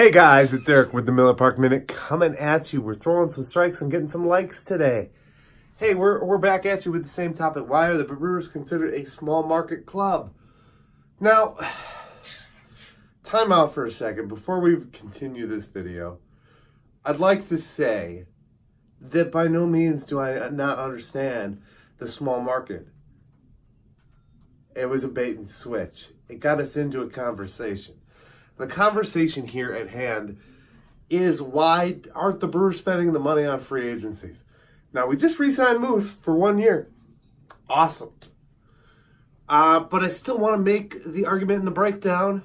Hey guys, it's Eric with the Miller Park Minute coming at you. We're throwing some strikes and getting some likes today. Hey, we're back at you with the same topic. Why are the Brewers considered a small market club? Now, time out for a second. Before we continue this video, I'd like to say that by no means do I not understand the small market. It was a bait and switch. It got us into a conversation. The conversation here at hand is why aren't the Brewers spending the money on free agencies? Now, we just re-signed Moose for 1 year. Awesome. But I still want to make the argument in the breakdown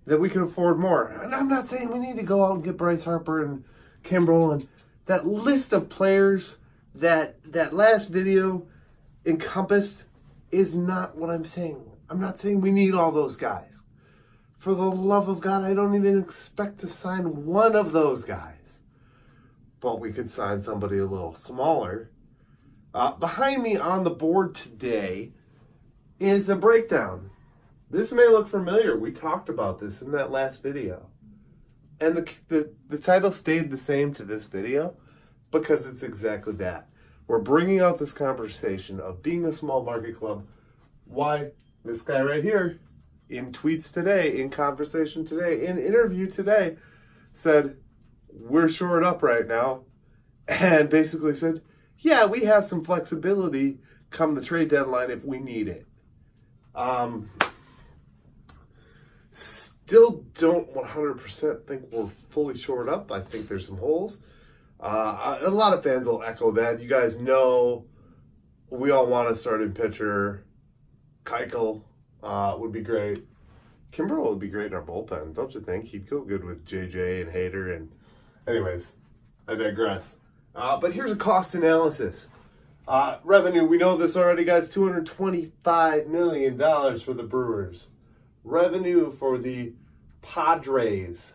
that we can afford more. And I'm not saying we need to go out and get Bryce Harper and Kimbrel and that list of players that last video encompassed is not what I'm saying. I'm not saying we need all those guys. For the love of God, I don't even expect to sign one of those guys. But we could sign somebody a little smaller. Behind me on the board today is a breakdown. This may look familiar. We talked about this in that last video. And the title stayed the same to this video because it's exactly that. We're bringing out this conversation of being a small market club. Why this guy right here, in tweets today, in conversation today, in interview today, said, we're shored up right now. And basically said, yeah, we have some flexibility come the trade deadline if we need it. Still don't 100% think we're fully shored up. I think there's some holes. A lot of fans will echo that. You guys know we all want a starting pitcher. Keuchel would be great. Kimbrel would be great in our bullpen, don't you think? He'd go good with JJ and Hader. And anyways, I digress. But here's a cost analysis. Revenue, we know this already, guys. $225 million for the Brewers. Revenue for the Padres,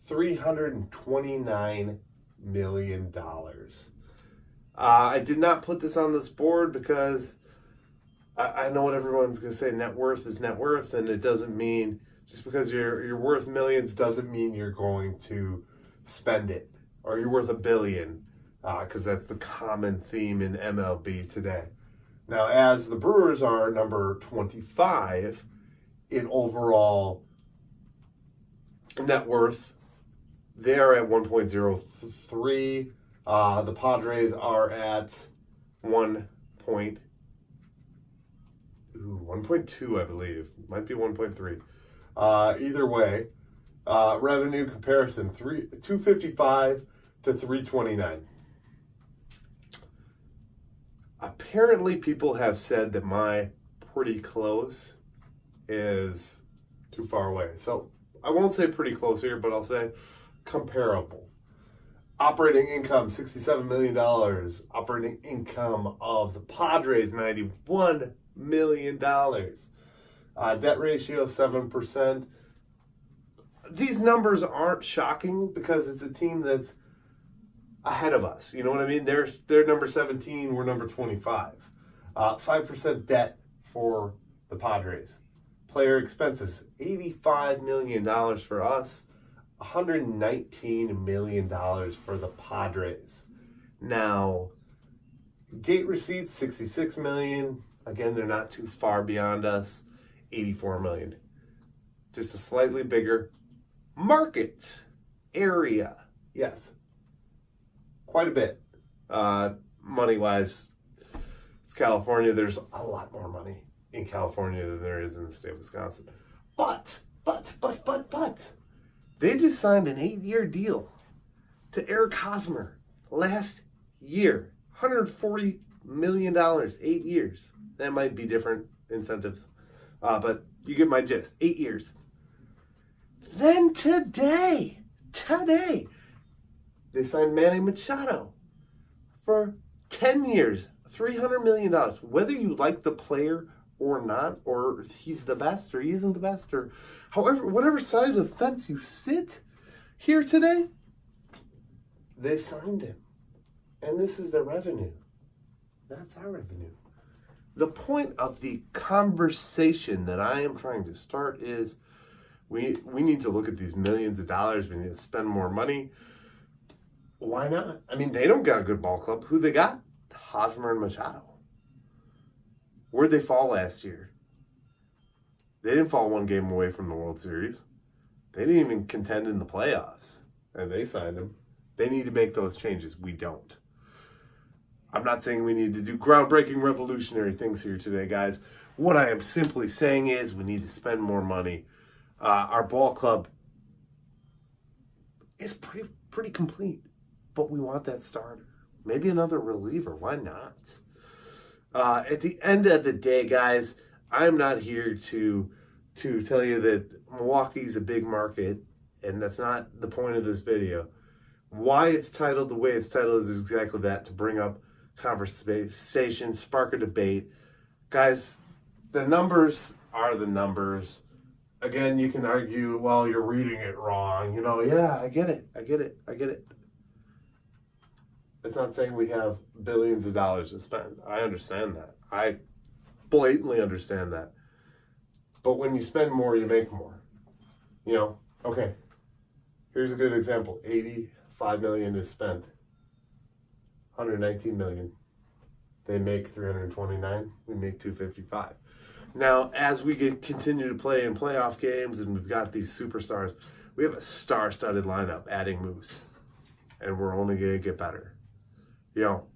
$329 million. I did not put this on this board because I know what everyone's going to say. Net worth is net worth, and it doesn't mean just because you're worth millions doesn't mean you're going to spend it, or you're worth $1 billion, because that's the common theme in MLB today. Now, as the Brewers are number 25 in overall net worth, they are at 1.03. The Padres are at 1.2, I believe. Might be 1.3. Either way, revenue comparison, 255 to 329. Apparently, people have said that my pretty close is too far away. So I won't say pretty close here, but I'll say comparable. Operating income, $67 million. Operating income of the Padres, $91 million. Debt ratio, 7%. These numbers aren't shocking because it's a team that's ahead of us. You know what I mean? They're number 17, we're number 25. 5% debt for the Padres. Player expenses, $85 million for us. $119 million for the Padres. Now, gate receipts, $66 million. Again, they're not too far beyond us. $84 million. Just a slightly bigger market area. Yes. Quite a bit. Money-wise, it's California. There's a lot more money in California than there is in the state of Wisconsin. But, they just signed an 8-year deal to Eric Hosmer last year. $140 million, 8 years. That might be different incentives. But you get my gist. 8 years. Then today, they signed Manny Machado for 10 years, $300 million. Whether you like the player or not, or he's the best, or he isn't the best, or however, whatever side of the fence you sit here today, they signed him. And this is their revenue. That's our revenue. The point of the conversation that I am trying to start is We need to look at these millions of dollars. We need to spend more money. Why not? I mean, they don't got a good ball club. Who they got? Hosmer and Machado. Where'd they fall last year? They didn't fall one game away from the World Series. They didn't even contend in the playoffs. And they signed him. They need to make those changes. We don't. I'm not saying we need to do groundbreaking, revolutionary things here today, guys. What I am simply saying is we need to spend more money. Our ball club is pretty complete, but we want that starter. Maybe another reliever. Why not? At the end of the day, guys, I'm not here to tell you that Milwaukee's a big market, and that's not the point of this video. Why it's titled the way it's titled is exactly that, to bring up conversation, spark a debate. Guys, the numbers are the numbers. Again, you can argue, well, you're reading it wrong. Yeah, I get it. It's not saying we have billions of dollars to spend. I understand that. I blatantly understand that. But when you spend more, you make more. Okay. Here's a good example. $85 million is spent. $119 million. They make $329. We make $255. Now, as we continue to play in playoff games and we've got these superstars, we have a star-studded lineup adding Moose. And we're only going to get better.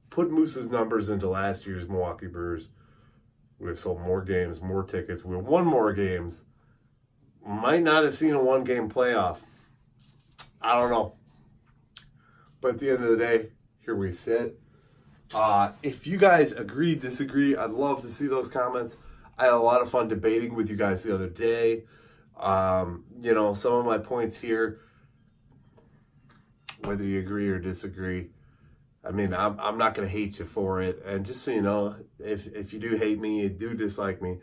Put Moose's numbers into last year's Milwaukee Brewers. We have sold more games, more tickets. We won more games. Might not have seen a one-game playoff. I don't know. But at the end of the day, here we sit. If you guys agree, disagree, I'd love to see those comments. I had a lot of fun debating with you guys the other day. Some of my points here, whether you agree or disagree, I mean, I'm not going to hate you for it. And just so you know, if you do hate me, you do dislike me,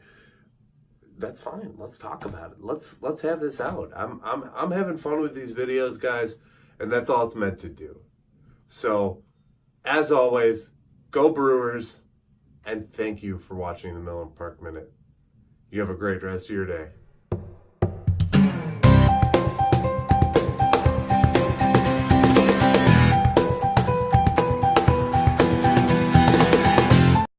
that's fine. Let's talk about it. Let's have this out. I'm having fun with these videos, guys, and that's all it's meant to do. So, as always, go Brewers, and thank you for watching the Miller Park Minute. You have a great rest of your day.